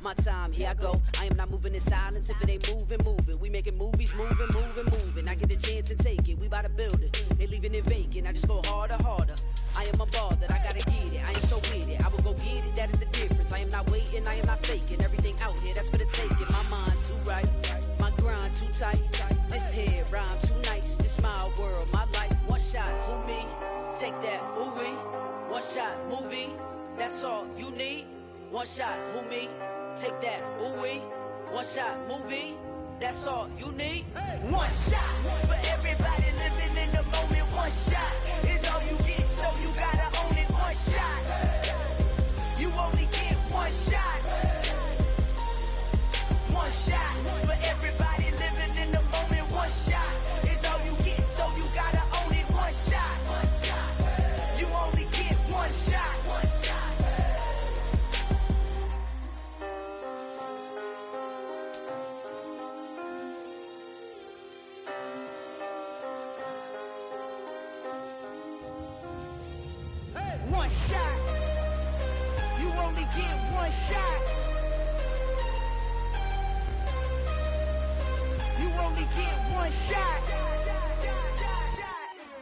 My time, here I go. I am not moving in silence. If it ain't moving, moving. We making movies, moving, moving, moving. I get a chance and take it. We bout to build it. They leaving it vacant. I just go harder, harder. I am unbothered. I gotta get it. I am so with it. I will go get it. That is the difference. I am not waiting. I am not faking. Everything out here, that's for the taking. My mind too right. My grind too tight. This head rhyme too nice. This my world, my life. One shot, who me? Take that, ooh wee. One shot, movie. That's all you need. One shot, who me? Take that, ooh wee. One shot, movie. That's all you need. One shot for everybody living in the moment. One shot is all you get, so you gotta own it. One shot. You only get one shot. One shot for everybody living in the moment. One shot is all you get, so you gotta own it. One shot. You only get one shot. One shot. You only get one shot. You only get one shot.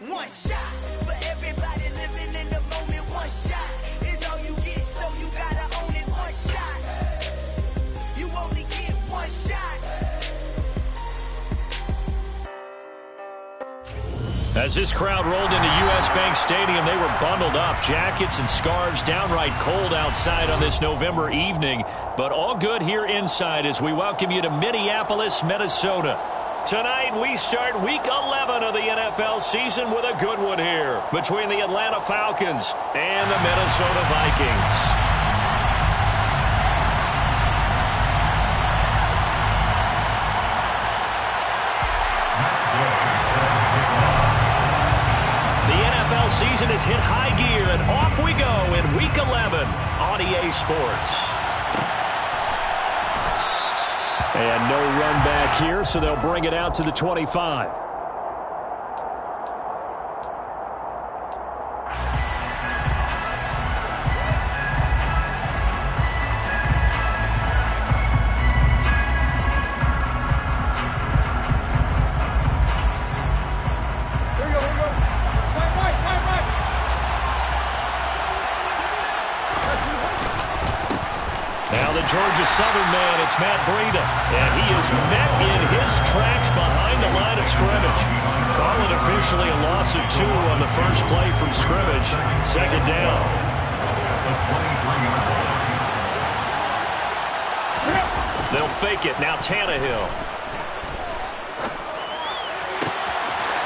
One shot for everybody living in the moment. One shot is all you get, so you gotta own it. One shot. You only get one shot. As this crowd rolled into U.S. Bank Stadium, they were bundled up, jackets and scarves, downright cold outside on this November evening. But all good here inside as we welcome you to Minneapolis, Minnesota. Tonight, we start Week 11 of the NFL season with a good one here between the Atlanta Falcons and the Minnesota Vikings. Season has hit high gear, and off we go in Week 11 on EA Sports. And no run back here, so they'll bring it out to the 25. Georgia Southern man, it's Matt Breida, and he is met in his tracks behind the line of scrimmage. Call it officially a loss of 2 on the first play from scrimmage. Second down. They'll fake it. Now Tannehill.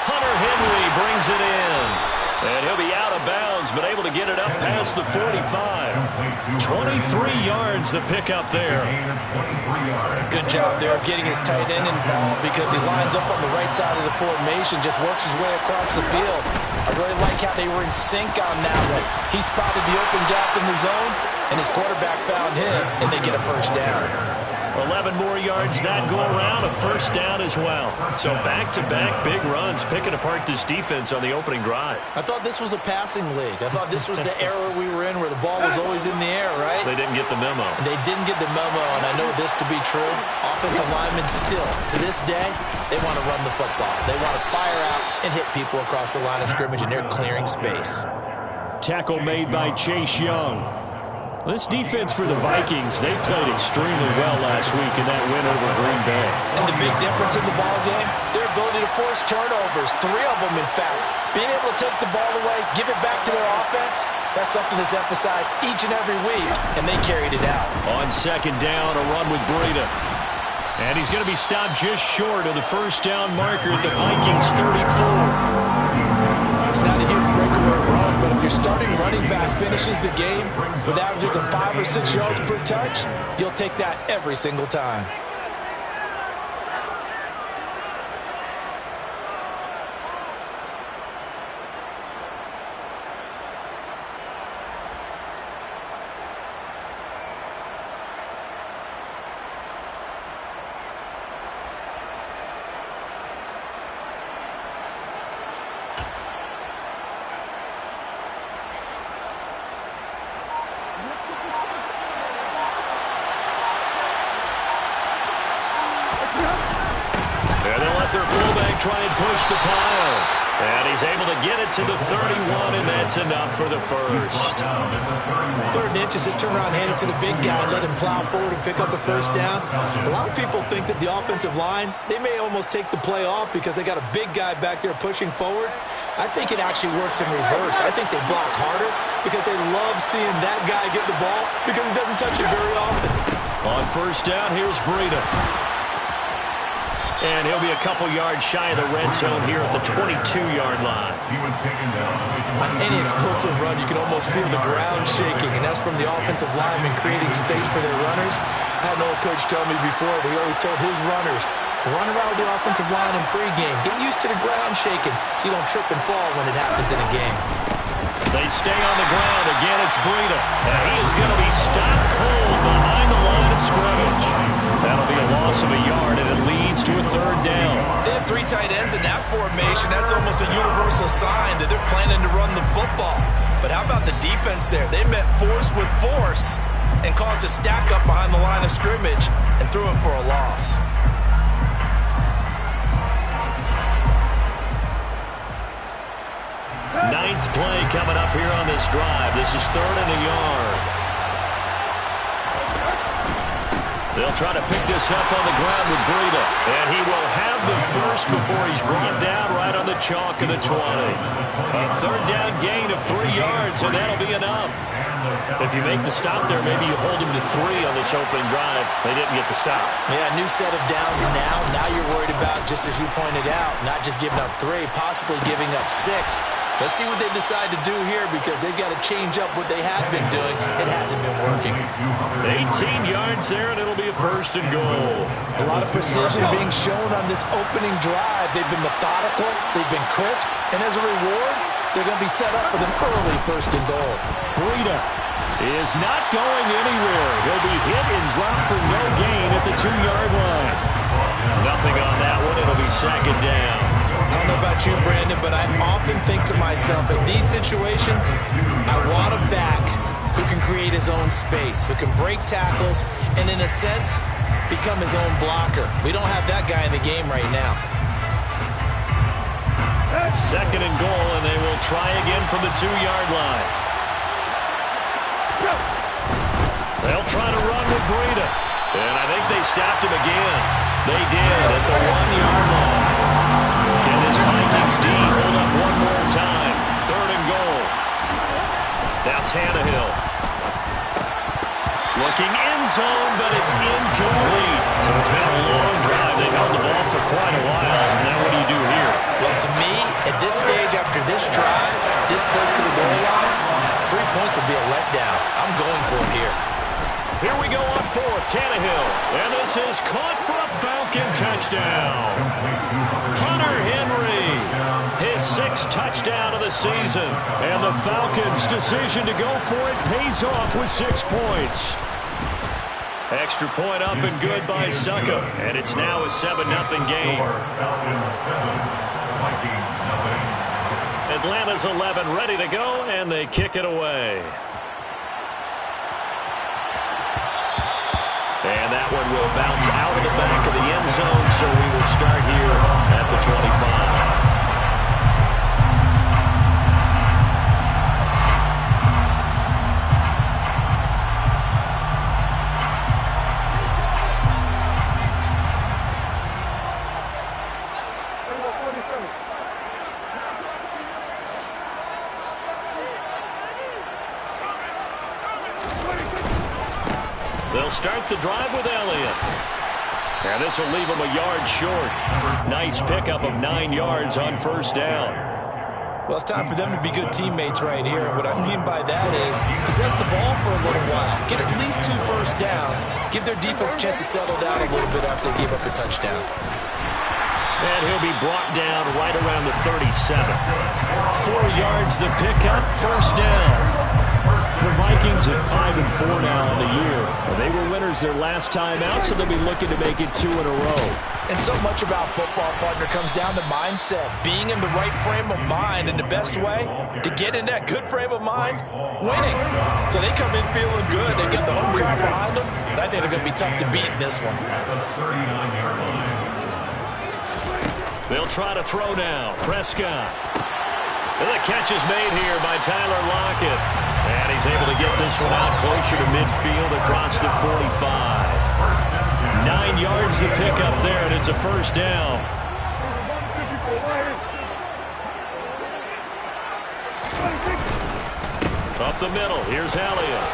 Hunter Henry brings it in. And he'll be out of bounds, but able to get it up past the 45. 23 yards the pickup there. Good job there of getting his tight end involved because he lines up on the right side of the formation, just works his way across the field. I really like how they were in sync on that one. He spotted the open gap in the zone, and his quarterback found him, and they get a first down. 11 more yards that go around, a first down as well. So back-to-back big runs, picking apart this defense on the opening drive. I thought this was a passing league. I thought this was the era we were in where the ball was always in the air, right? They didn't get the memo. They didn't get the memo, and I know this to be true. Offensive linemen still, to this day, they want to run the football. They want to fire out and hit people across the line of scrimmage, and they're clearing space. Tackle made by Chase Young. This defense for the Vikings, they played extremely well last week in that win over Green Bay. And the big difference in the ball game, their ability to force turnovers, 3 of them in fact. Being able to take the ball away, give it back to their offense, that's something that's emphasized each and every week, and they carried it out. On second down, a run with Breida. And he's going to be stopped just short of the first down marker at the Vikings 34. It's not a huge breakaway run, but if your starting running back finishes the game with averages of 5 or 6 yards per touch, you'll take that every single time. the pile. And he's able to get it to the 31, and that's enough for the first. 3rd and inches, just turn around, hand it to the big guy, and let him plow forward and pick up a first down. A lot of people think that the offensive line, they may almost take the play off because they got a big guy back there pushing forward. I think it actually works in reverse. I think they block harder because they love seeing that guy get the ball because he doesn't touch it very often. On first down, here's Breida. And he'll be a couple yards shy of the red zone here at the 22-yard line. On any explosive run, you can almost feel the ground shaking, and that's from the offensive linemen creating space for their runners. I had an old coach tell me before that he always told his runners, run around the offensive line in pregame. Get used to the ground shaking so you don't trip and fall when it happens in a game. They stay on the ground. Again, it's Breida. And he is going to be stopped cold behind the line of scrimmage. That'll be a loss of a yard, and it leads to a 3rd down. They have 3 tight ends in that formation. That's almost a universal sign that they're planning to run the football. But how about the defense there? They met force with force and caused a stack up behind the line of scrimmage and threw him for a loss. Ninth play coming up here on this drive. This is 3rd and a yard. They'll try to pick this up on the ground with Breida. And he will have the first before he's brought down right on the chalk of the 20. A 3rd down gain of 3 yards, and that'll be enough. If you make the stop there, maybe you hold him to 3 on this opening drive. They didn't get the stop. Yeah, new set of downs now. Now you're worried about, just as you pointed out, not just giving up 3, possibly giving up 6. Let's see what they decide to do here because they've got to change up what they have been doing. It hasn't been working. 18 yards there, and it'll be a 1st and goal. A lot of precision being shown on this opening drive. They've been methodical. They've been crisp. And as a reward, they're going to be set up with an early 1st and goal. Breida is not going anywhere. He'll be hit and dropped for no gain at the 2-yard line. Nothing on that one. It'll be 2nd down. I don't know about you, Brandon, but I often think to myself, in these situations, I want a back who can create his own space, who can break tackles, and in a sense, become his own blocker. We don't have that guy in the game right now. 2nd and goal, and they will try again from the 2-yard line. They'll try to run with Breida. And I think they stopped him again. They did at the 1-yard line. Can this Vikings D hold up one more time? 3rd and goal. Now Tannehill. Looking end zone, but it's incomplete. So it's been a long drive. They've held the ball for quite a while. Now what do you do here? Well, to me, at this stage, after this drive, this close to the goal line, 3 points would be a letdown. I'm going for it here. Here we go on 4th, Tannehill. And this is caught for a Falcon touchdown. Hunter Henry, his 6th touchdown of the season. And the Falcons' decision to go for it pays off with 6 points. Extra point up and good by Suckup. And it's now a 7-0 game. Atlanta's 11 ready to go, and they kick it away. And that one will bounce out of the back of the end zone, so we will start here at the 25. They'll start the drive with Elliott. And this will leave him a yard short. Nice pickup of 9 yards on 1st down. Well, it's time for them to be good teammates right here. And what I mean by that is possess the ball for a little while. Get at least 2 first downs. Give their defense a chance to settle down a little bit after they give up a touchdown. And he'll be brought down right around the 37. 4 yards the pickup, 1st down. The Vikings at 5-4 now on the year. Well, they were winners their last time out, so they'll be looking to make it 2 in a row. And so much about football, partner, comes down to mindset. Being in the right frame of mind, and the best way to get in that good frame of mind, winning. So they come in feeling good. They got the home crowd behind them. And I think they're going to be tough to beat in this one. They'll try to throw now. Prescott. And the catch is made here by Tyler Lockett. And he's able to get this one out closer to midfield across the 45. 9 yards to pick up there, and it's a first down. Up the middle, here's Elliott.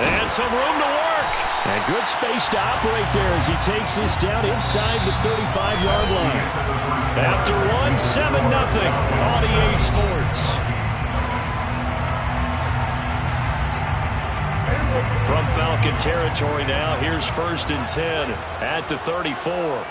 And some room to work. And good space to operate there as he takes this down inside the 35-yard line. After one, 7-0 on EA Sports. From Falcon territory now, here's 1st and 10 at the 34.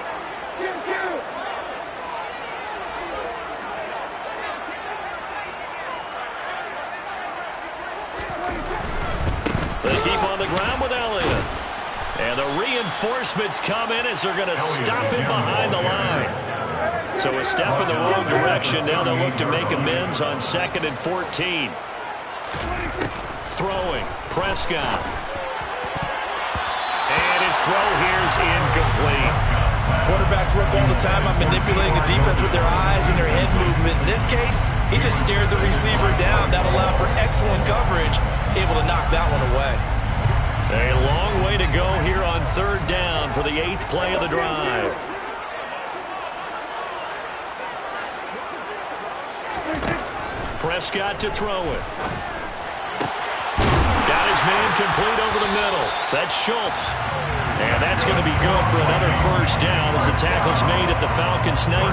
They keep on the ground with Elliott. And the reinforcements come in as they're going to stop him behind the line. So a step in the wrong direction. Now they'll look to make amends on 2nd and 14. Throwing. Prescott. And his throw here's incomplete. Quarterbacks work all the time on manipulating a defense with their eyes and their head movement. In this case, he just stared the receiver down. That allowed for excellent coverage, able to knock that one away. A long way to go here on 3rd down for the 8th play of the drive. Prescott to throw it. Got his man complete over the middle. That's Schultz. And that's going to be good for another first down as the tackle's made at the Falcons' 19.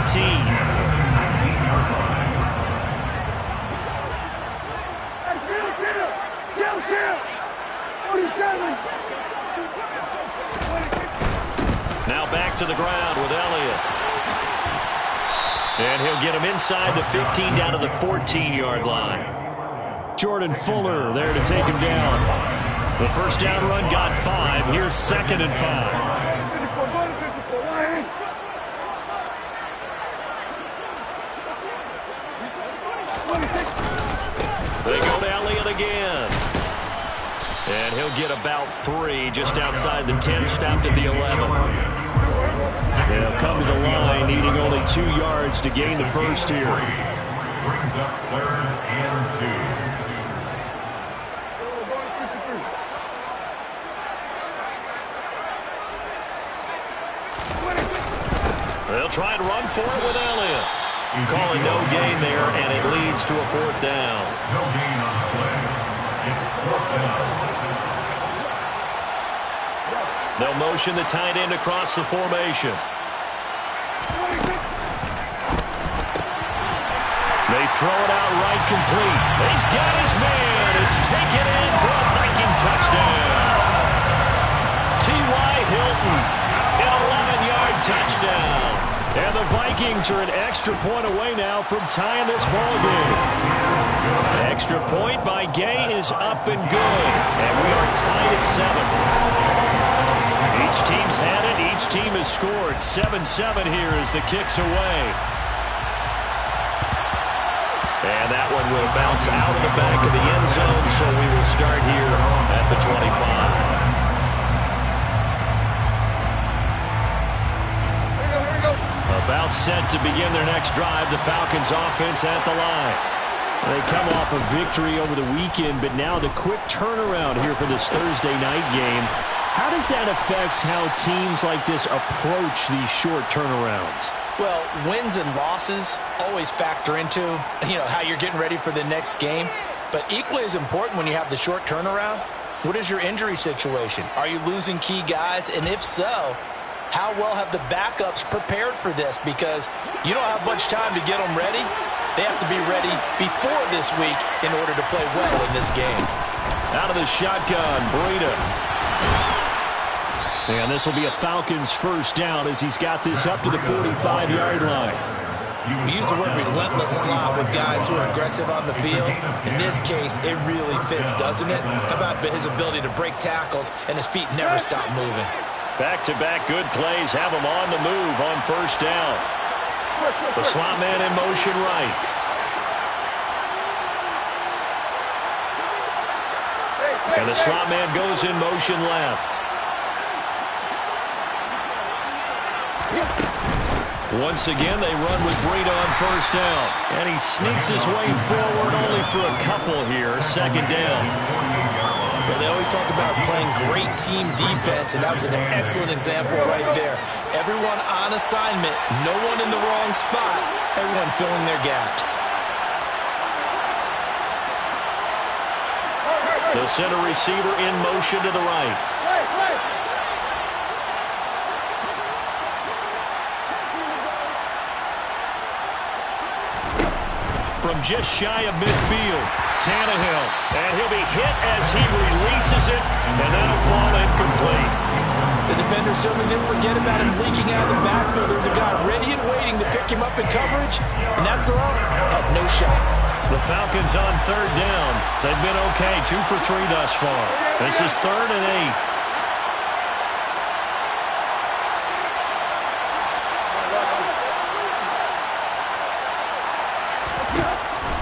Now back to the ground with Elliott. And he'll get him inside the 15 down to the 14-yard line. Jordan Fuller there to take him down. The first down run got 5. Here's 2nd and 5. They go to Elliott again. And he'll get about 3 just outside the 10, stopped at the 11. They'll come to the line, needing only 2 yards to gain the first here. Brings up 3rd and 2. They'll try and run for it with Elliott. Calling no gain there, and it leads to a 4th down. No gain on the play. It's 4th down. They'll motion the tight end across the formation. They throw it out right complete. He's got his man. It's taken in for a Viking touchdown. T.Y. Hilton, an 11-yard touchdown. And the Vikings are an extra point away now from tying this ball game. Extra point by Gay is up and good. And we are tied at 7. Each team's had it. Each team has scored. 7-7 here as the kick's away. And that one will bounce out of the back of the end zone, so we will start here at the 25. About set to begin their next drive, the Falcons offense at the line. They come off a victory over the weekend, but now the quick turnaround here for this Thursday night game. How does that affect how teams like this approach these short turnarounds? Well, wins and losses always factor into, how you're getting ready for the next game. But equally as important when you have the short turnaround, what is your injury situation? Are you losing key guys? And if so, how well have the backups prepared for this? Because you don't have much time to get them ready. They have to be ready before this week in order to play well in this game. Out of the shotgun, Breida. And this will be a Falcons first down as he's got this up to the 45-yard line. We use the word relentless a lot with guys who are aggressive on the field. In this case, it really fits, doesn't it? How about his ability to break tackles and his feet never stop moving? Back-to-back good plays have him on the move on first down. The slot man in motion right. And the slot man goes in motion left. Once again, they run with Breida on first down. And he sneaks his way forward only for a couple here. Second down. Well, they always talk about playing great team defense, and that was an excellent example right there. Everyone on assignment, no one in the wrong spot, everyone filling their gaps. The center receiver in motion to the right. From just shy of midfield, Tannehill. And he'll be hit as he releases it, and that'll fall incomplete. The defender certainly didn't forget about him leaking out of the backfield. There's a guy ready and waiting to pick him up in coverage, and that throw had no shot. The Falcons on third down. They've been okay, 2 for 3 thus far. This is 3rd and 8.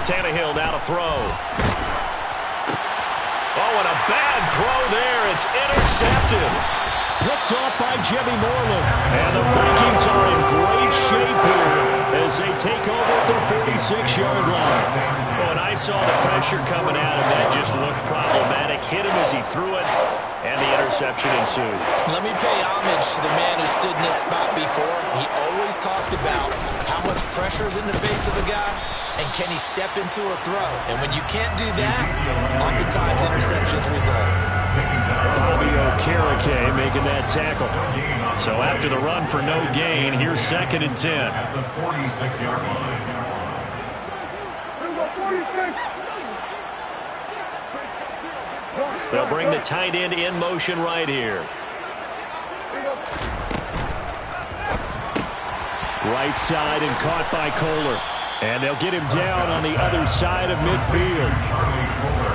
Tannehill now to throw. Oh, and a bad throw there. It's intercepted. Picked off by Jimmy Moreland. And the Vikings are in great shape here as they take over at their 46-yard line. Oh, and I saw the pressure coming at him. That just looked problematic. Hit him as he threw it, and the interception ensued. Let me pay homage to the man who stood in this spot before. He always talked about how much pressure is in the face of a guy, and can he step into a throw? And when you can't do that, oftentimes interceptions result. Bobby Okereke making that tackle. So after the run for no gain, here's 2nd and 10. At the 46-yard line. They'll bring the tight end in motion right here. Right side and caught by Kohler. And they'll get him down on the other side of midfield.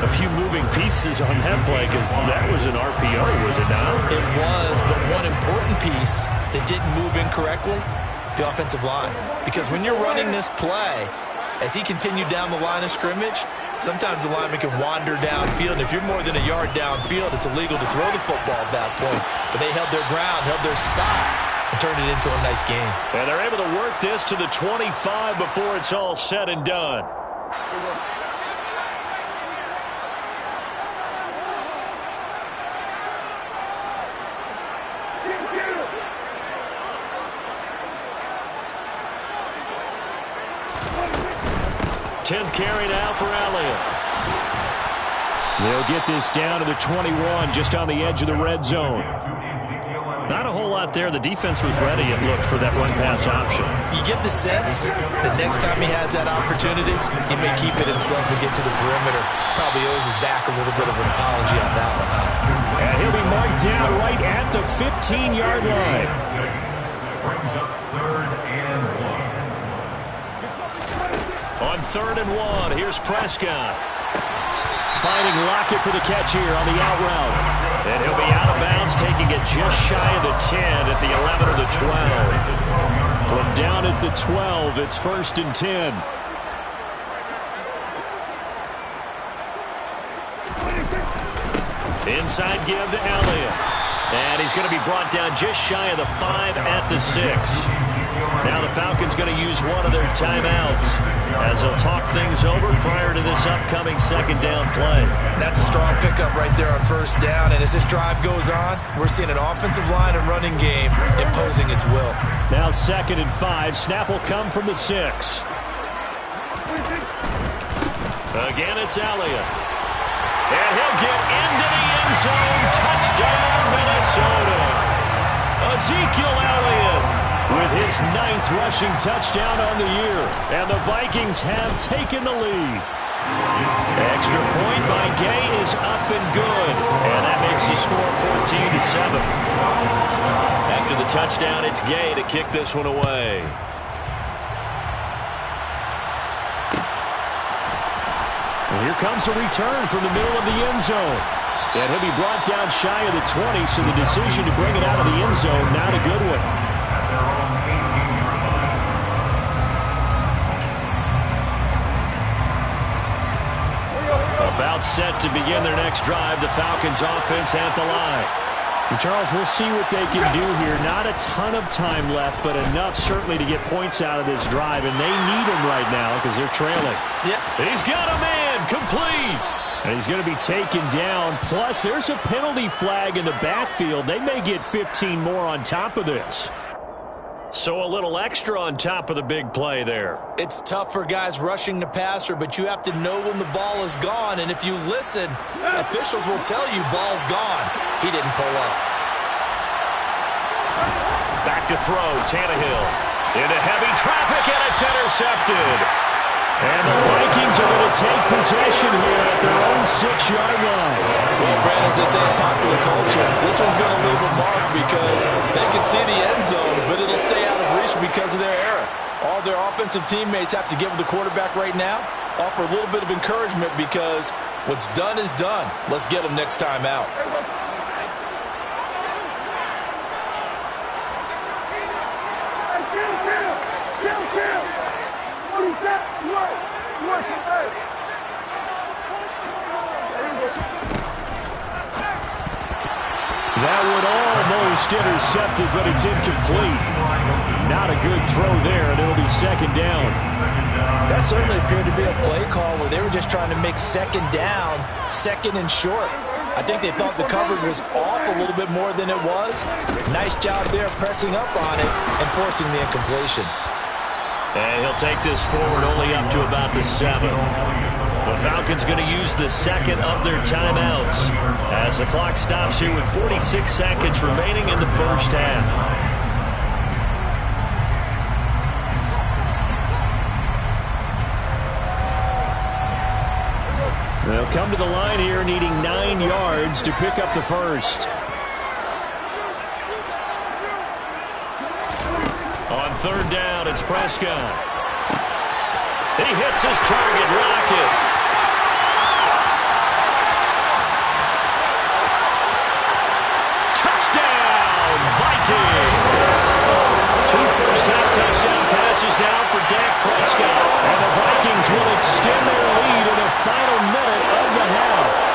A few moving pieces on that play because that was an RPO, was it not? It was, but one important piece that didn't move incorrectly, the offensive line. Because when you're running this play, as he continued down the line of scrimmage, sometimes the lineman can wander downfield. If you're more than a yard downfield, it's illegal to throw the football at that point. But they held their ground, held their spot, and turned it into a nice game. And they're able to work this to the 25 before it's all said and done. Tenth carry now for Elliott. They'll get this down to the 21, just on the edge of the red zone. Not a whole lot there. The defense was ready, it looked, for that run-pass option. You get the sense that next time he has that opportunity, he may keep it himself and get to the perimeter. Probably owes his back a little bit of an apology on that one. And he'll be marked down right at the 15-yard line. Brings up 3rd and 1. On 3rd and 1, here's Prescott. Finding Lockett for the catch here on the out route. And he'll be out of bounds, taking it just shy of the 10 at the 11 or the 12. From down at the 12, it's 1st and 10. Inside give to Elliott. And he's going to be brought down just shy of the 5 at the 6. Now the Falcons going to use one of their timeouts as they'll talk things over prior to this upcoming 2nd down play. That's a strong pickup right there on 1st down. And as this drive goes on, we're seeing an offensive line and running game imposing its will. Now 2nd and 5. Snap will come from the 6. Again, it's Elliott. And he'll get into the end zone. Touchdown, Minnesota. Ezekiel Elliott with his 9th rushing touchdown on the year. And the Vikings have taken the lead. Extra point by Gay is up and good. And that makes the score 14-7. After the touchdown, it's Gay to kick this one away. And here comes a return from the middle of the end zone. And he'll be brought down shy of the 20, so the decision to bring it out of the end zone, not a good one. About set to begin their next drive. The Falcons offense at the line. And Charles, we'll see what they can do here. Not a ton of time left, but enough certainly to get points out of this drive, and they need them right now because they're trailing. Yeah. He's got a man complete. And he's going to be taken down. Plus, there's a penalty flag in the backfield. They may get 15 more on top of this. So a little extra on top of the big play there. It's tough for guys rushing the passer, but you have to know when the ball is gone. And if you listen, officials will tell you ball's gone. He didn't pull up. Back to throw, Tannehill. Into heavy traffic, and it's intercepted. And the Vikings are going to take possession here at their own 6-yard line. Well, Brad, as they say in popular culture, this one's going to leave a mark because they can see the end zone, but it'll stay out of reach because of their error. All their offensive teammates have to give the quarterback right now, offer a little bit of encouragement because what's done is done. Let's get them next time out. That would almost intercept it, but it's incomplete. Not a good throw there, and it'll be second down. That certainly appeared to be a play call where they were just trying to make second down, second and short. I think they thought the coverage was off a little bit more than it was. Nice job there pressing up on it and forcing the incompletion. And he'll take this forward only up to about the 7. The Falcons going to use the second of their timeouts as the clock stops here with 46 seconds remaining in the first half. They'll come to the line here needing 9 yards to pick up the first. On third down, it's Prescott. He hits his target, Rocket. Touchdown, Vikings. 2 first-half touchdown passes now for Dak Prescott. And the Vikings will extend their lead in the final minute of the half.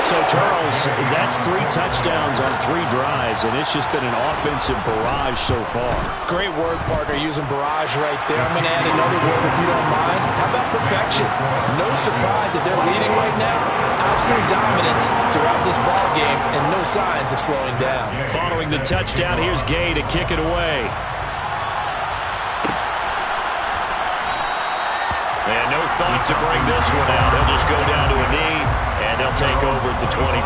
So, Charles, that's 3 touchdowns on 3 drives, and it's just been an offensive barrage so far. Great word, partner, using barrage right there. I'm going to add another word if you don't mind. How about perfection? No surprise that they're leading right now. Absolute dominance throughout this ball game and no signs of slowing down. Following the touchdown, here's Gay to kick it away. And no thought to bring this one out. He'll just go down to a knee, and they'll take over at the 25.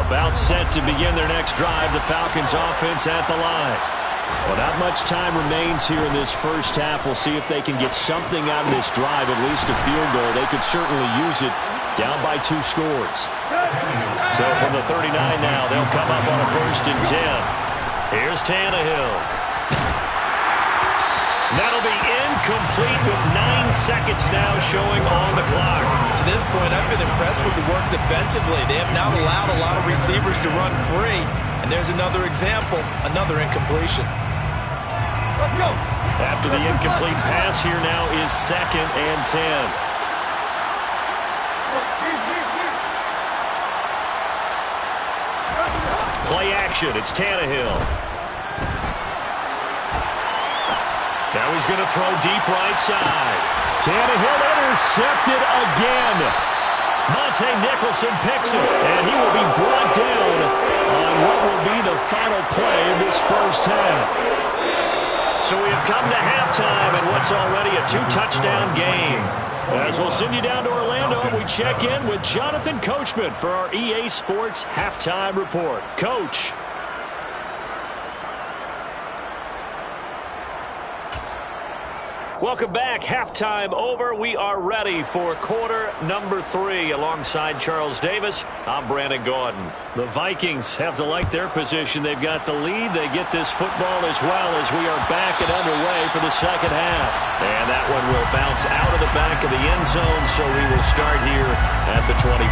About set to begin their next drive, the Falcons offense at the line. Well, not much time remains here in this first half. We'll see if they can get something out of this drive, at least a field goal. They could certainly use it down by 2 scores. So from the 39 now, they'll come up on a 1st and 10. Here's Tannehill. That'll be incomplete with 9 seconds now showing on the clock. To this point, I've been impressed with the work defensively. They have not allowed a lot of receivers to run free. And there's another example, another incompletion. Let's go. After the incomplete pass, here now is 2nd and 10. Play action, it's Tannehill. Now he's going to throw deep right side. Tannehill intercepted again. Monte Nicholson picks it, and he will be brought down on what will be the final play of this first half. So we have come to halftime in what's already a 2-touchdown game. As we'll send you down to Orlando, we check in with Jonathan Coachman for our EA Sports Halftime Report. Coach. Welcome back. Halftime over. We are ready for quarter number 3. Alongside Charles Davis, I'm Brandon Gordon. The Vikings have to like their position. They've got the lead. They get this football as well as we are back and underway for the second half. And that one will bounce out of the back of the end zone, so we will start here at the 25.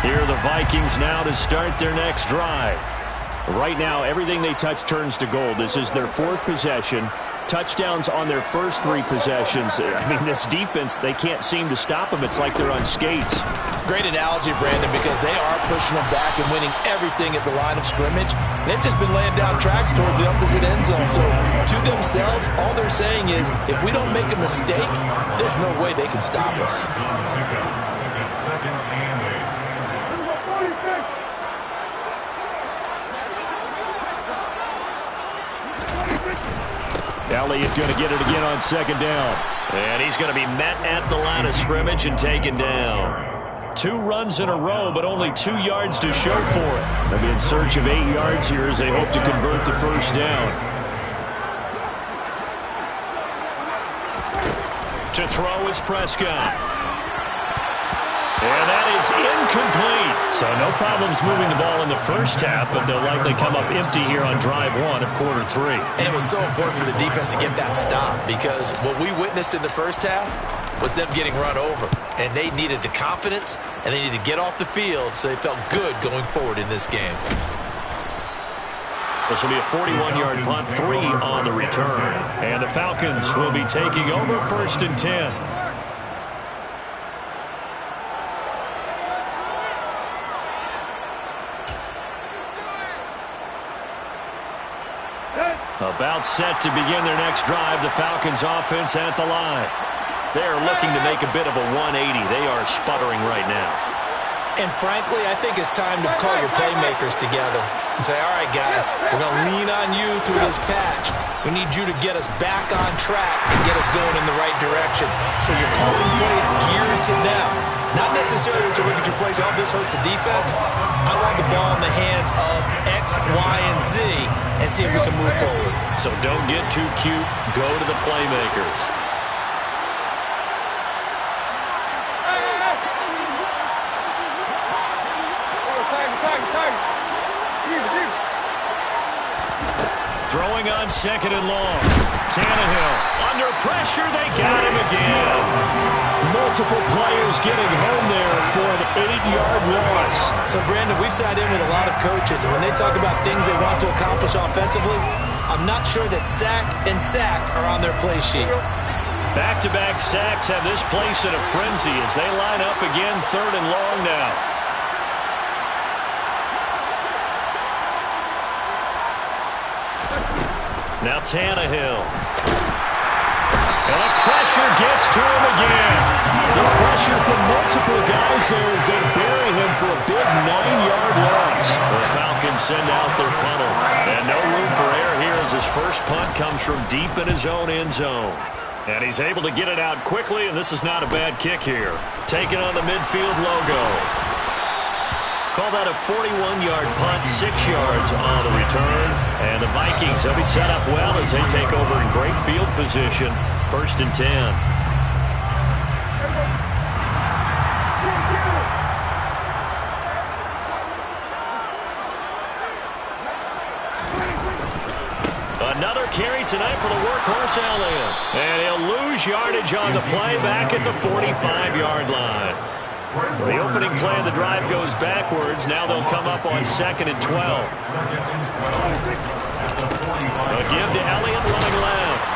Here are the Vikings now to start their next drive. Right now, everything they touch turns to gold. This is their 4th possession. touchdowns on their first 3 possessions. I mean, this defense, they can't seem to stop them. It's like they're on skates. Great analogy, Brandon, because they are pushing them back and winning everything at the line of scrimmage. They've just been laying down tracks towards the opposite end zone. So to themselves, all they're saying is, if we don't make a mistake, there's no way they can stop us. Elliott going to get it again on 2nd down. And he's going to be met at the line of scrimmage and taken down. 2 runs in a row, but only 2 yards to show for it. They'll be in search of 8 yards here as they hope to convert the first down. To throw is Prescott. And that is incomplete. So no problems moving the ball in the first half, but they'll likely come up empty here on drive 1 of quarter 3. And it was so important for the defense to get that stop, because what we witnessed in the first half was them getting run over. And they needed the confidence, and they needed to get off the field so they felt good going forward in this game. This will be a 41-yard punt, 3 on the return. And the Falcons will be taking over 1st and 10. About set to begin their next drive, the Falcons offense at the line. They're looking to make a bit of a 180. They are sputtering right now. And frankly, I think it's time to call your playmakers together and say, all right, guys, we're going to lean on you through this patch. We need you to get us back on track and get us going in the right direction. So you're calling plays geared to them. Not necessarily to look at your plays, oh, this hurts the defense. I want the ball in the hands of X, Y, and Z and see if we can move forward. So don't get too cute. Go to the playmakers. Throwing on 2nd and long. Tannehill under pressure. They got him again. Multiple players getting home there for an 8-yard loss. So, Brandon, we sat in with a lot of coaches, and when they talk about things they want to accomplish offensively, I'm not sure that sack and sack are on their play sheet. Back-to-back sacks have this place in a frenzy as they line up again 3rd and long now. Now Tannehill. And the pressure gets to him again. The pressure from multiple guys there as they bury him for a big 9-yard loss. The Falcons send out their punter. And no room for error here as his first punt comes from deep in his own end zone. And he's able to get it out quickly, and this is not a bad kick here. Taking on the midfield logo. Call that a 41-yard punt, 6 yards on the return. And the Vikings, they'll be set up well as they take over in great field position. 1st and 10. Another carry tonight for the workhorse Elliott. And he'll lose yardage on the play back at the 45-yard line. The opening play of the drive goes backwards. Now they'll come up on 2nd and 12. A give to Elliott running left.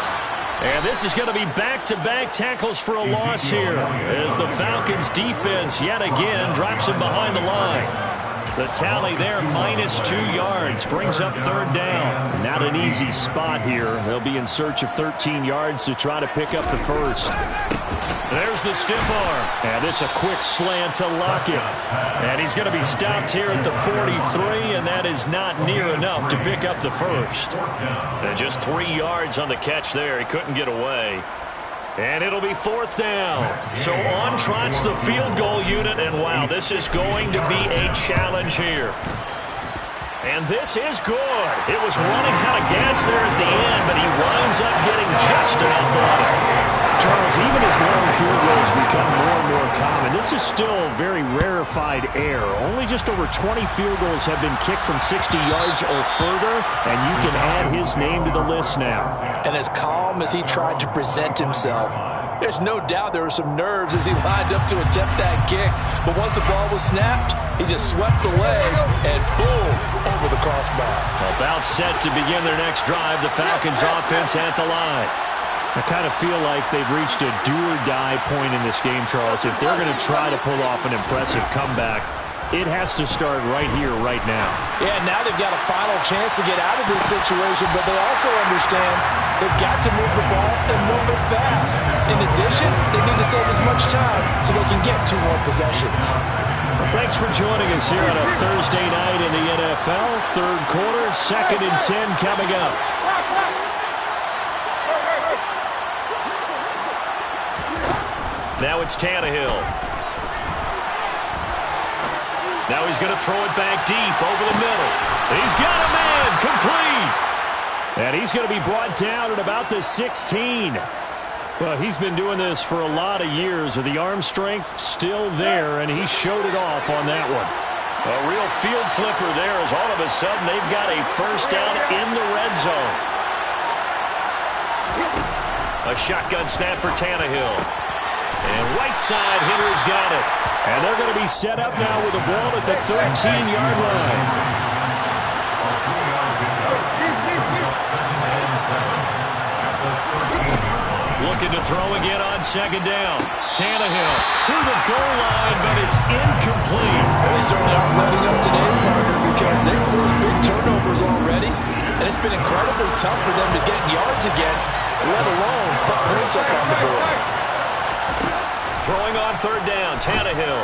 And this is going to be back-to-back tackles for a loss here as the Falcons defense yet again drops him behind the line. The tally there, -2 yards, brings up 3rd down. Not an easy spot here. They'll be in search of 13 yards to try to pick up the first. There's the stiff arm. And this a quick slant to Lockett. And he's going to be stopped here at the 43, and that is not near enough to pick up the first. And just 3 yards on the catch there. He couldn't get away. And it'll be 4th down. So on trots the field goal unit, and wow, this is going to be a challenge here. And this is good. It was running out of gas there at the end, but he winds up getting just enough on it. Charles, even as long field goals become more and more common, this is still a very rarefied air. Only just over 20 field goals have been kicked from 60 yards or further, and you can add his name to the list now. And as calm as he tried to present himself, there's no doubt there were some nerves as he lined up to attempt that kick. But once the ball was snapped, He just swept the leg, and boom, over the crossbar. About set to begin their next drive. The Falcons offense at the line. I kind of feel like they've reached a do-or-die point in this game, Charles. If they're going to try to pull off an impressive comeback, it has to start right here, right now. Yeah, now they've got a final chance to get out of this situation, but they also understand they've got to move the ball and move it fast. In addition, they need to save as much time so they can get 2 more possessions. Well, thanks for joining us here on a Thursday night in the NFL. Third quarter, 2nd and 10 coming up. Now it's Tannehill. Now he's going to throw it back deep over the middle. He's got a man, complete. And he's going to be brought down at about the 16. Well, he's been doing this for a lot of years. The arm strength still there, and he showed it off on that one. A real field flipper there as all of a sudden they've got a first down in the red zone. A shotgun snap for Tannehill. And right side hitter's got it. And they're going to be set up now with the ball at the 13-yard line. Looking to throw again on 2nd down. Tannehill to the goal line, but it's incomplete. Well, they certainly aren't letting up today, partner, because they've forced big turnovers already. And it's been incredibly tough for them to get yards against, let alone put points up on the board. Throwing on 3rd down, Tannehill.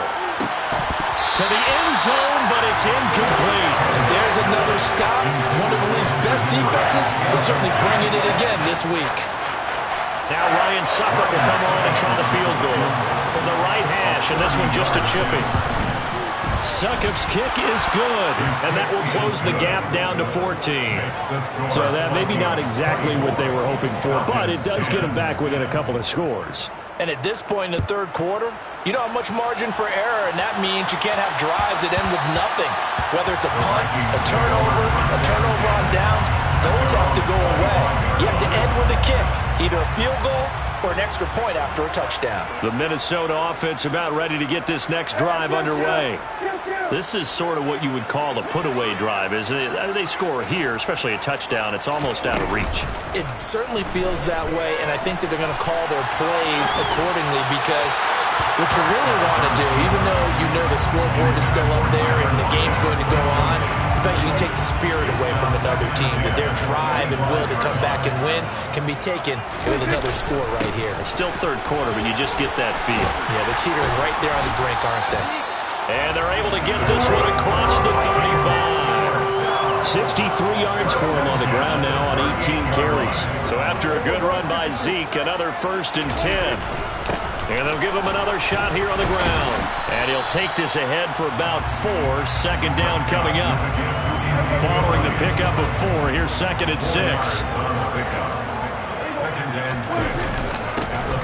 To the end zone, but it's incomplete. And there's another stop. One of the league's best defenses is certainly bringing it again this week. Now Ryan Succop will come on and try the field goal from the right hash, and this one just a chipping. Succop's kick is good, and that will close the gap down to 14. So that maybe not exactly what they were hoping for, but it does get them back within a couple of scores. And at this point in the third quarter, you don't have much margin for error, and that means you can't have drives that end with nothing. Whether it's a punt, a turnover on downs, those have to go away. You have to end with a kick, either a field goal or an extra point after a touchdown. The Minnesota offense about ready to get this next drive underway. This is sort of what you would call a put-away drive, isn't it? They score here, especially a touchdown. It's almost out of reach. It certainly feels that way, and I think that they're going to call their plays accordingly because what you really want to do, even though you know the scoreboard is still up there and the game's going to go on, in fact, you can take the spirit away from another team, that their drive and will to come back and win can be taken with another score right here. It's still third quarter, but you just get that feel. Yeah, they're teetering right there on the brink, aren't they? And they're able to get this one across the 35. 63 yards for him on the ground now on 18 carries. So after a good run by Zeke, another 1st and 10. And they'll give him another shot here on the ground. And he'll take this ahead for about 4. 2nd down coming up. Following the pickup of 4, here's 2nd and 6.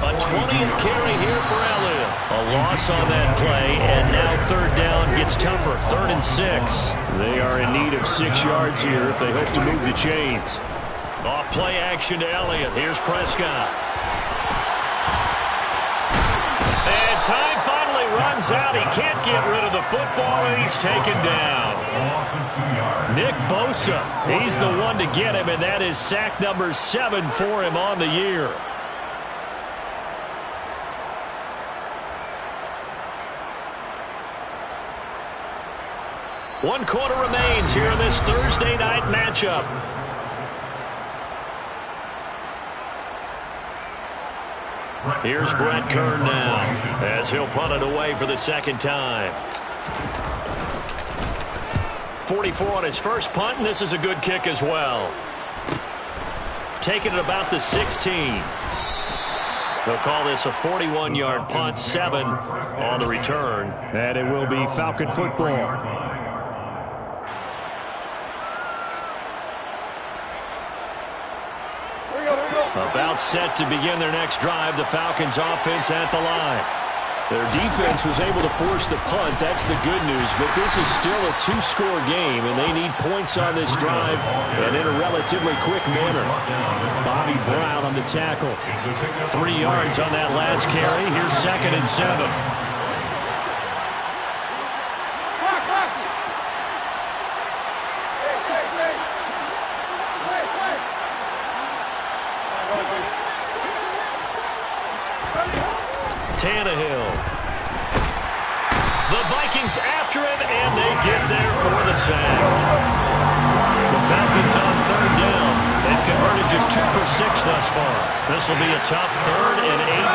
A 20th carry here for Elliott. A loss on that play, and now 3rd down gets tougher. 3rd and 6. They are in need of 6 yards here if they hope to move the chains. Off play action to Elliott. Here's Prescott. And time finally runs out. He can't get rid of the football, and he's taken down. Nick Bosa, he's the one to get him, and that is sack number 7 for him on the year. One quarter remains here in this Thursday night matchup. Here's Brett Kern now as he'll punt it away for the 2nd time. 44 on his first punt, and this is a good kick as well. Taking it about the 16. They'll call this a 41-yard punt, 7 on the return, and it will be Falcon football. About set to begin their next drive, the Falcons offense at the line. Their defense was able to force the punt. That's the good news, but this is still a 2-score game, and they need points on this drive and in a relatively quick manner. Bobby Brown on the tackle. 3 yards on that last carry. Here's 2nd and 7. is after him, and they get there for the sack. The Falcons on third down. They've converted just 2 for 6 thus far. This will be a tough 3rd and 18.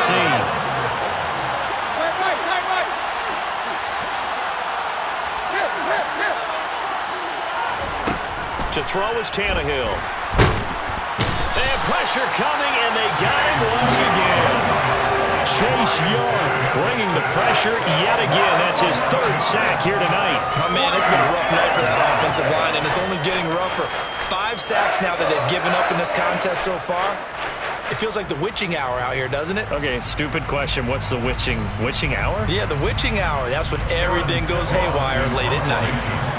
To throw is Tannehill. And pressure coming, and they got him once again. Chase Young bringing the pressure yet again. That's his 3rd sack here tonight. Oh, man, it's been a rough night for that offensive line, and it's only getting rougher. 5 sacks now that they've given up in this contest so far. It feels like the witching hour out here, doesn't it? Okay, stupid question. What's the witching hour? Yeah, the witching hour. That's when everything goes haywire late at night.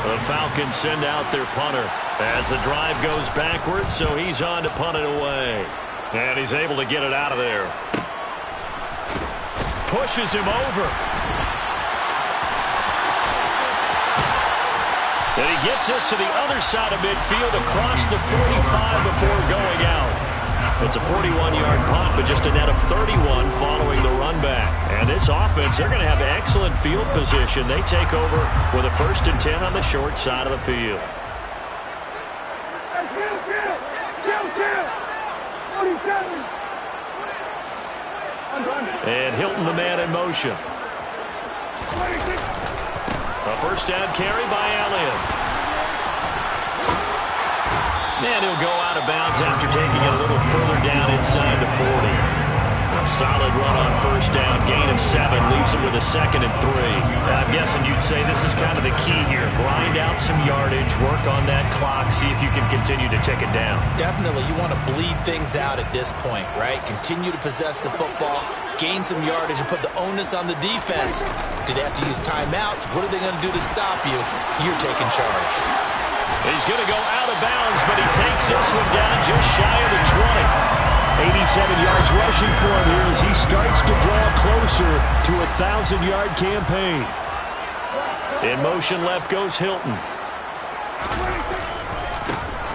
The Falcons send out their punter as the drive goes backwards, so he's on to punt it away. And he's able to get it out of there. Pushes him over. And he gets this to the other side of midfield across the 45 before going out. It's a 41-yard punt, but just a net of 31 following the run back. And this offense, they're going to have excellent field position. They take over with a 1st and 10 on the short side of the field. And Hilton, the man in motion. A 1st down carry by Elliott. And he'll go out of bounds after taking it a little further down inside the 40. A solid run on 1st down. Gain of 7 leaves him with a 2nd and 3. I'm guessing you'd say this is kind of the key here. Grind out some yardage, work on that clock, see if you can continue to tick it down. Definitely. You want to bleed things out at this point, right? Continue to possess the football, gain some yardage, and put the onus on the defense. Do they have to use timeouts? What are they going to do to stop you? You're taking charge. He's going to go out of bounds, but he takes this one down just shy of the 20. 87 yards rushing for him here as he starts to draw closer to a 1,000-yard campaign. In motion left goes Hilton.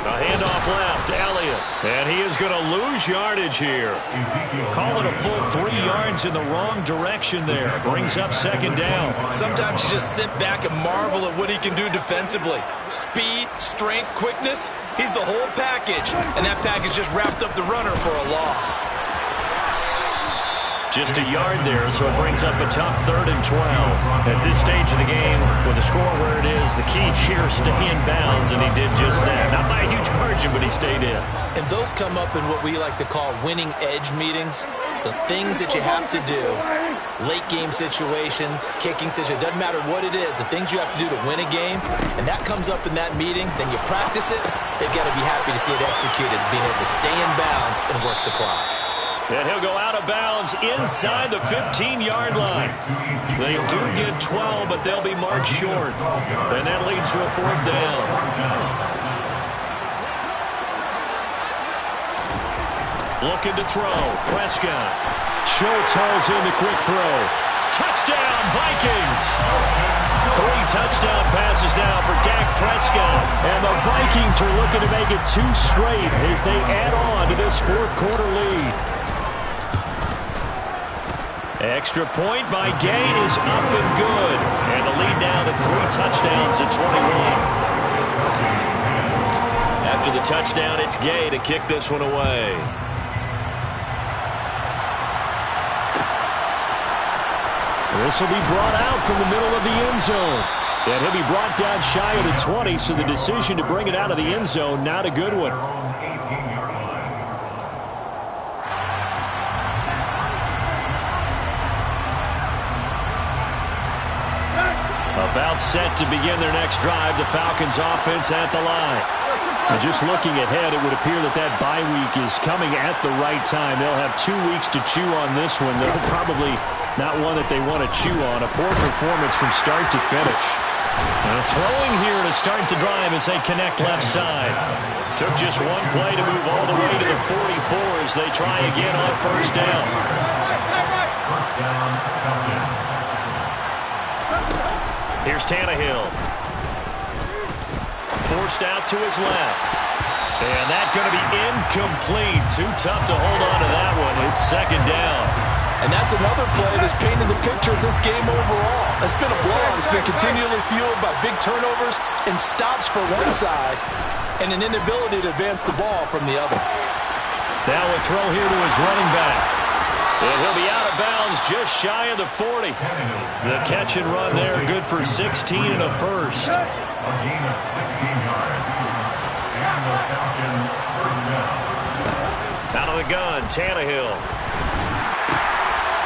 A handoff left, Elliott. And he is going to lose yardage here. Call it a full 3 yards in the wrong direction there. Brings up 2nd down. Sometimes you just sit back and marvel at what he can do defensively. Speed, strength, quickness. He's the whole package. And that package just wrapped up the runner for a loss. Just a yard there, so it brings up a tough 3rd and 12. At this stage of the game, with the score where it is, the key here is stay in bounds, and he did just that. Not by a huge margin, but he stayed in. And those come up in what we like to call winning edge meetings. The things that you have to do, late game situations, kicking situations, doesn't matter what it is, the things you have to do to win a game, and that comes up in that meeting, then you practice it, they've got to be happy to see it executed, being able to stay in bounds and work the clock. And he'll go out of bounds inside the 15-yard line. They do get 12, but they'll be marked short. And that leads to a 4th down. Looking to throw. Prescott. Schultz hauls in the quick throw. Touchdown, Vikings! 3 touchdown passes now for Dak Prescott. And the Vikings are looking to make it 2 straight as they add on to this 4th quarter lead. Extra point by Gay is up and good. And the lead now to 3 touchdowns at 21. After the touchdown, it's Gay to kick this one away. This will be brought out from the middle of the end zone. And he'll be brought down shy of the 20, so the decision to bring it out of the end zone, not a good one. About set to begin their next drive, the Falcons offense at the line. And just looking ahead, it would appear that that bye week is coming at the right time. They'll have 2 weeks to chew on this one. They're probably not one that they want to chew on. A poor performance from start to finish. Throwing here to start the drive as they connect left side. Took just 1 play to move all the way to the 44 as they try again on 1st down. Here's Tannehill. Forced out to his left. And that's going to be incomplete. Too tough to hold on to that one. It's 2nd down. And that's another play that's painted the picture of this game overall. It's been a blowout. It's been continually fueled by big turnovers and stops for one side and an inability to advance the ball from the other. Now a throw here to his running back. And he'll be out of bounds just shy of the 40. The catch and run there, good for 16 and a first. A gain of 16 yards. And the Falcon first down. Out of the gun, Tannehill.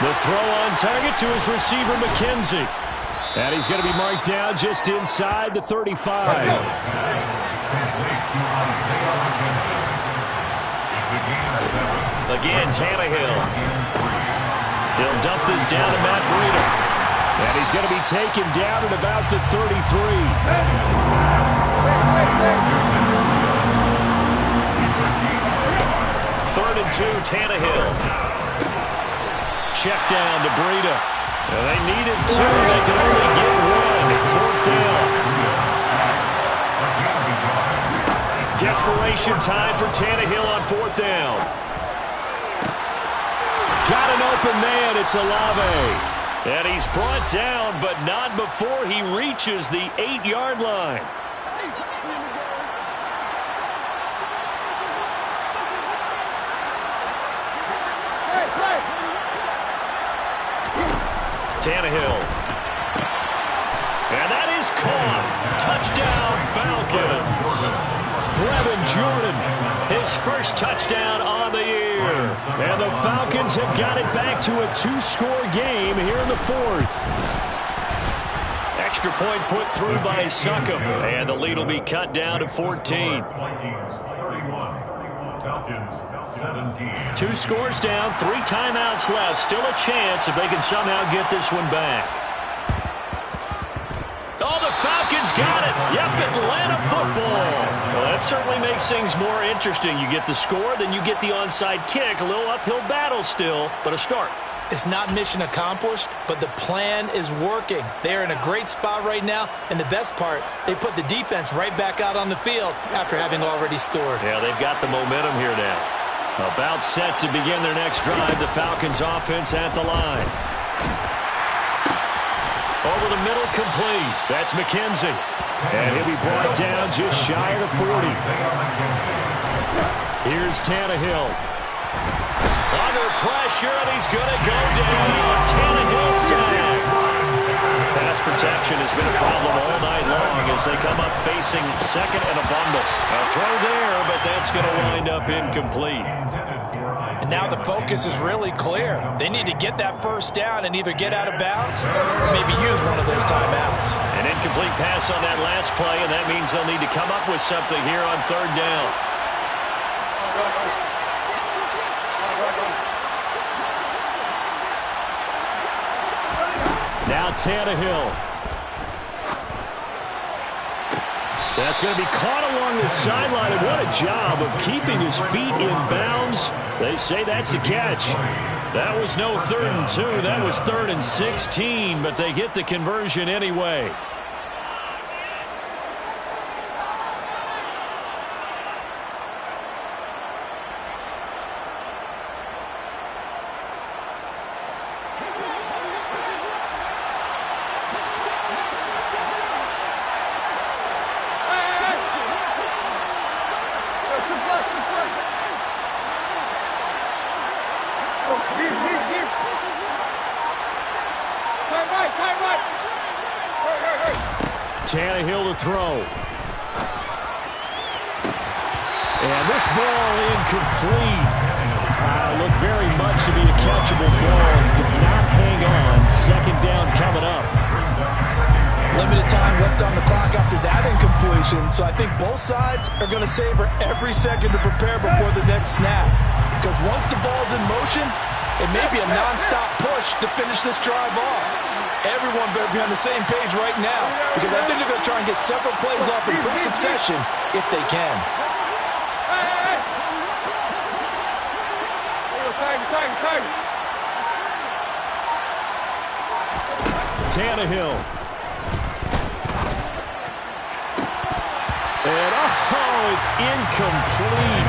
The throw on target to his receiver, McKenzie. And he's going to be marked down just inside the 35. Again, Tannehill. He'll dump this down to Matt Breida. And he's going to be taken down at about the 33. Third and 2, Tannehill. Check down to Breida. And they needed 2. They could only get 1. Fourth down. Desperation time for Tannehill on fourth down. Got an open man. It's Olave. And he's brought down, but not before he reaches the 8-yard line. Tannehill. And that is caught. Touchdown, Falcons. Brevin Jordan, his first touchdown on the year. And the Falcons have got it back to a 2-score game here in the fourth. Extra point put through by Succop. And the lead will be cut down to 14. Vikings 31. Falcons 17. 2 scores down, 3 timeouts left. Still a chance if they can somehow get this one back. Oh, the Falcons got it. Yep, Atlanta football. Well, that certainly makes things more interesting. You get the score, then you get the onside kick. A little uphill battle still, but a start. It's not mission accomplished, but the plan is working. They're in a great spot right now, and the best part, they put the defense right back out on the field after having already scored. Yeah, they've got the momentum here now. About set to begin their next drive, the Falcons offense at the line. Over the middle, complete. That's McKenzie. And he'll be brought down just shy of the 40. Here's Tannehill. Under pressure, and he's going to go down. Tannehill sacked. Pass protection has been a problem all night long as they come up facing second and a bundle. A throw there, but that's going to wind up incomplete. And now the focus is really clear. They need to get that first down and either get out of bounds or maybe use one of those timeouts. An incomplete pass on that last play, and that means they'll need to come up with something here on third down. Now Tannehill. That's going to be caught along the sideline, and what a job of keeping his feet in bounds. They say that's a catch. That was no 3rd and 2. That was 3rd and 16, but they get the conversion anyway. Tannehill to throw. And this ball incomplete. Looked very much to be a catchable ball. Could not hang on. Second down coming up. Limited time left on the clock after that incompletion, so I think both sides are going to savor every second to prepare before the next snap. Because once the ball's in motion, it may be a non-stop push to finish this drive off. Everyone better be on the same page right now, because I think they're going to try and get several plays off in quick succession if they can. Tannehill. And, oh, it's incomplete.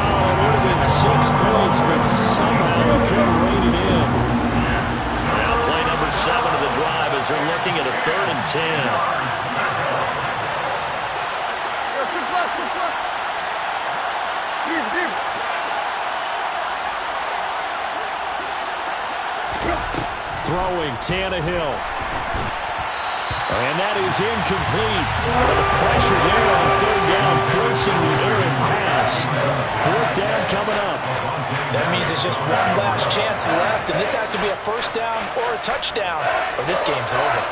Oh, it would have been had 6 points, but somehow he couldn't rein it in. Now play number 7 of the drive as they're looking at a 3rd and 10. Throwing Tannehill. And that is incomplete. The pressure there on 3rd down, forcing the errant pass. 4th down coming up. That means it's just one last chance left, and this has to be a 1st down or a touchdown, or this game's over.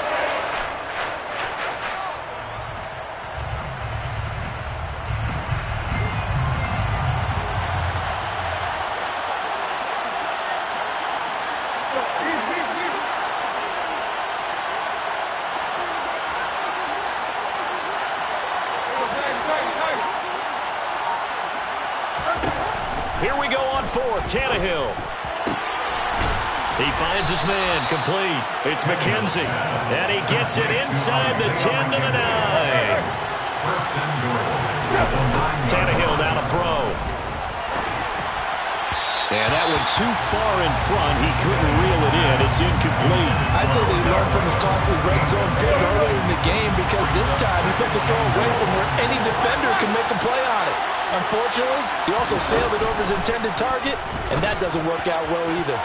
Here we go on 4th. Tannehill. He finds his man, complete. It's McKenzie. And he gets it inside the 10 to the 9. Tannehill now to throw. And that one too far in front. He couldn't reel it in. It's incomplete. I'd say that he learned from his costly red zone pick earlier in the game, because this time he puts the throw away from where any defender can make a play on it. Unfortunately, he also sailed it over his intended target, and that doesn't work out well either.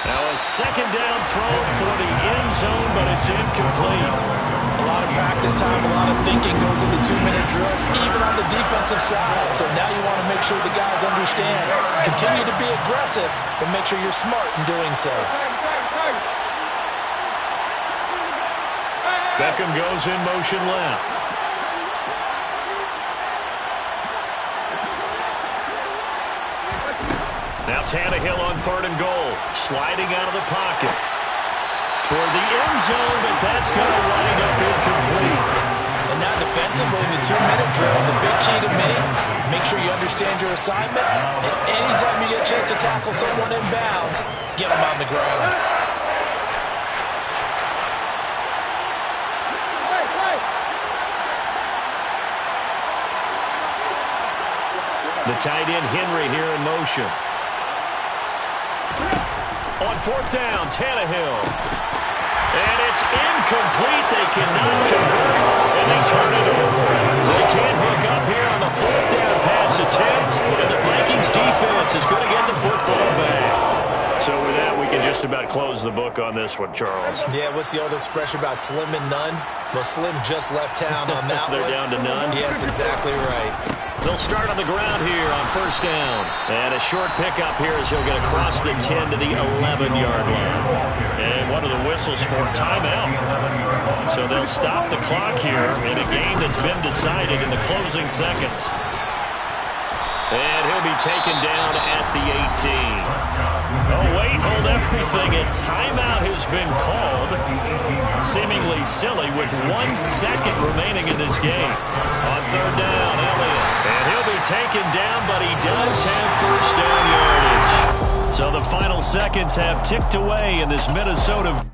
Now a 2nd down throw for the end zone, but it's incomplete. A lot of practice time, a lot of thinking goes into 2-minute drills, even on the defensive side. So now you want to make sure the guys understand. Continue to be aggressive, but make sure you're smart in doing so. Beckham goes in motion left. Now Tannehill on 3rd and goal. Sliding out of the pocket. Toward the end zone, but that's going to wind up incomplete. And now defensively, the 2-minute drill, the big key to me, make sure you understand your assignments. And anytime you get a chance to tackle someone in bounds, get them on the ground. The tight end Henry here in motion. On 4th down, Tannehill. And it's incomplete. They cannot convert, and they turn it over. They can't hook up here on the 4th down pass attempt, and the Vikings defense is going to get the football back. So with that, we can just about close the book on this one, Charles. Yeah, what's the old expression about slim and none? Well, Slim just left town on that They're down to none? Yes, exactly right. They'll start on the ground here on 1st down. And a short pickup here as he'll get across the 10 to the 11-yard line. And one of the whistles for timeout. So they'll stop the clock here in a game that's been decided in the closing seconds. And he'll be taken down at the 18. Oh, wait, hold everything. A timeout has been called. Seemingly silly with 1 second remaining in this game. On 3rd down, Elliott. And he'll be taken down, but he does have 1st down yardage. So the final seconds have ticked away in this Minnesota